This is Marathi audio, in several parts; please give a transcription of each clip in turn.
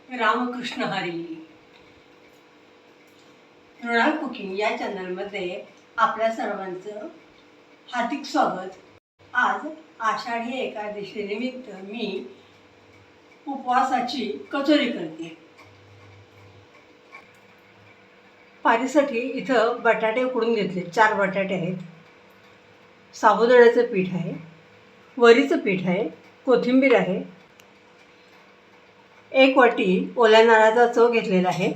रामकृष्ण हरी. मृणाल कुकिंग या चॅनलमध्ये आपल्या सर्वांचं हार्दिक स्वागत. आज आषाढी एकादशी निमित्त मी उपवासाची कचोरी करते. पारीसाठी इथं बटाटे उकडून घेतले. 4 बटाटे आहेत, साबुदाण्याचं पीठ आहे, वरीचं पीठ आहे, कोथिंबीर आहे, 1 वाटी ओल्या नारळाचा चव घेतलेला आहे,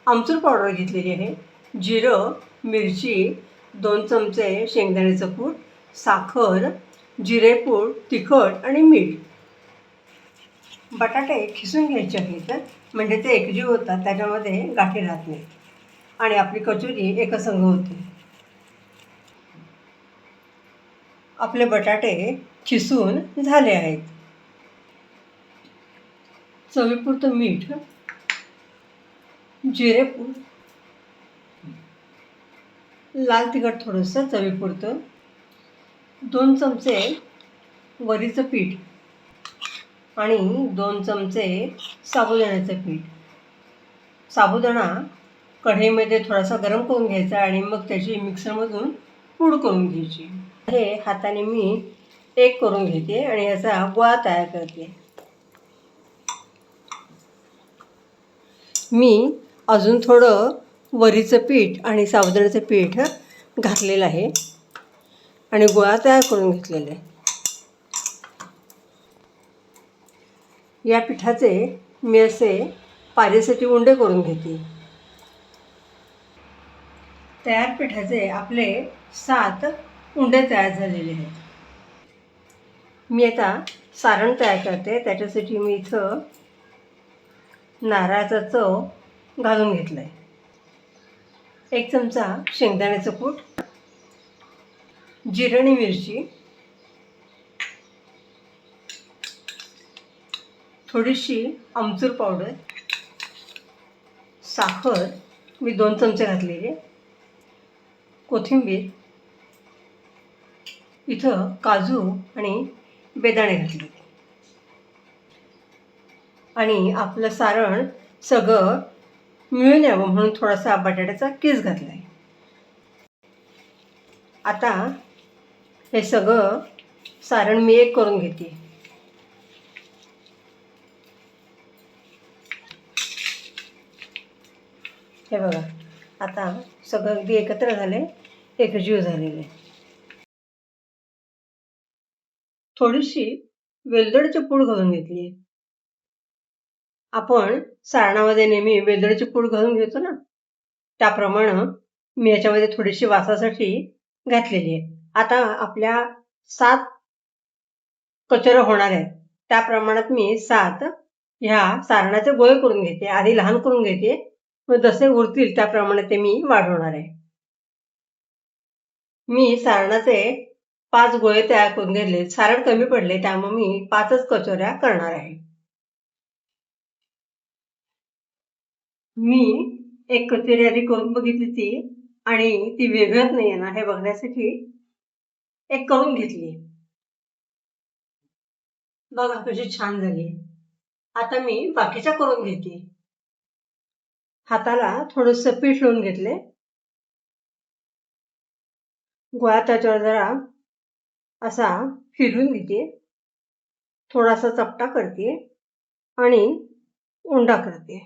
आमचूर पावडर घेतलेली आहे, जिरं, मिरची, 2 चमचे शेंगदाण्याचं कूट, साखर, जिरेपूड, तिखट आणि मीठ. बटाटे खिसून घ्यायचे आहेत म्हणजे ते एकजीव होतात, त्याच्यामध्ये गाठी राहत नाही आणि आपली कचोरी एकसंघ होते. आपले बटाटे खिसून झाले आहेत. चवीपुरतं मीठ, जिरेपूड, लाल तिखट थोडंसं चवीपुरतं, 2 चमचे वरीचं पीठ आणि 2 चमचे साबुदाण्याचं पीठ. साबुदाणा कढईमध्ये थोडासा गरम करून घ्यायचा आणि मग त्याची मिक्सरमधून पूड करून घ्यायची. हे हाताने मी एक करून घेते आणि याचा गोळा तयार करते. मी अजून थोडं वरीचं पीठ आणि साबुदाण्याचं पीठ घातलेलं आहे आणि गोळा तयार करून घेतलेला आहे. या पिठाचे मी असे पारीसाठी उंडे करून घेते. तयार पिठाचे आपले 7 उंडे तयार झालेले आहेत. मी आता सारण तयार करते. त्याच्यासाठी मी इथं नारळाचा चव घालून घेतला आहे. 1 चमचा शेंगदाण्याचं कूट, जिरं आणि मिरची, थोडीशी आमचूर पावडर, साखर मी 2 चमचे घातलेले, कोथिंबीर, इथं काजू आणि बेदाणे घातले आणि आपलं सारण सगळं मिळून यावं म्हणून थोडासा बटाट्याचा किस घातला आहे. आता हे सगळं सारण मी एक करून घेते. हे बघा, आता सगळं अगदी एकत्र झाले, एकजीव झालेले. थोडीशी वेलदोड्याची पूड घालून घेतली. आपण सारणामध्ये नेहमी वेलदोड्याची पूड घालून घेतो ना, त्याप्रमाणे मी याच्यामध्ये थोडीशी वासासाठी घातलेली आहे. आता आपल्या 7 कचोऱ्या होणार आहेत, त्या प्रमाणात मी 7 ह्या सारणाचे गोळे करून घेते. आधी लहान करून घेते, मग जसे उरतील त्याप्रमाणे ते मी वाढवणार आहे. मी सारणाचे 5 गोळे तयार करून घेतले. सारण कमी पडले त्यामुळे मी 5च कचोऱ्या करणार आहे. मी एक कचोरी आधी करून बघितली ती आणि ती वेगळत नाही आहे ना हे बघण्यासाठी एक करून घेतली. बघा कशी छान झाली. आता मी बाकीच्या करून घेते. हाताला थोडंसं पीठ लावून घेतले. गोळा त्याच्यावर जरा असा फिरवून घेते, थोडासा चपटा करते आणि उंडा करते,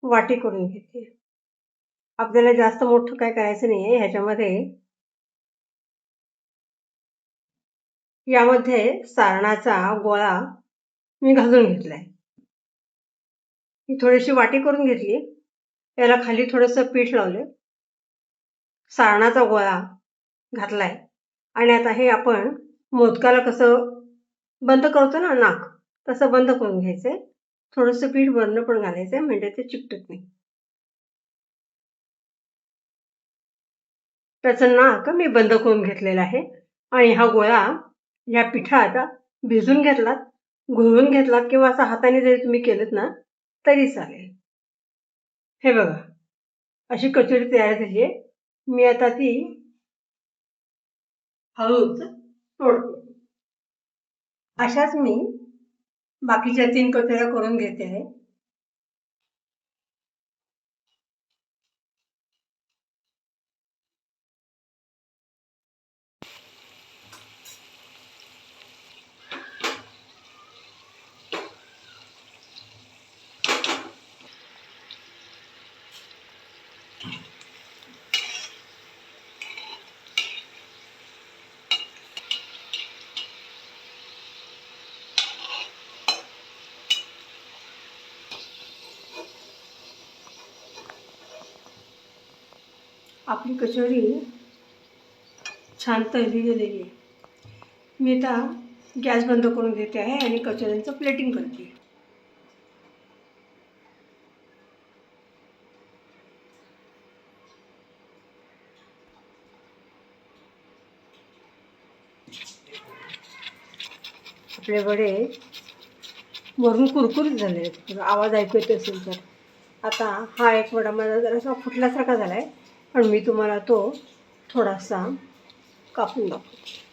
वाटी करून घेते. आपल्याला जास्त मोठं काय करायचं नाही आहे. ह्याच्यामध्ये यामध्ये सारणाचा गोळा मी घालून घेतलाय. ही थोडीशी वाटी करून घेतली, याला खाली थोडंसं पीठ लावले, सारणाचा गोळा घातलाय आणि आता हे आपण मोदकाला कसं बंद करतो ना नाक, तसं बंद करून घ्यायचंय. थोडंसं पीठ वरनं पण घालायचंय म्हणजे ते चिकटत नाही. त्याचं नाक मी बंद करून घेतलेलं आहे आणि हा गोळा या पिठात भिजून घेतलात, घोळून घेतलात किंवा असं हाताने जरी तुम्ही केलं ना तरी चालेल. हे बघा, अशी कचोरी तयार झाली आहे. मी आता ती हळूच तोडते. अशाच मी बाकीच्या 3 कचोऱ्या करून घेते आहे. आपली कचोरी छान तळली गेलेली आहे. मी आता गॅस बंद करून घेते आहे आणि कचोऱ्यांचं प्लेटिंग करते. आपले वडे वरून कुरकुरीत झाले आहेत. आवाज ऐकू येत असेल तर. आता हा एक वडा माझा जरासा फुटल्यासारखा झाला आहे, पण मी तुम्हाला तो थोडासा कापून दाखवते.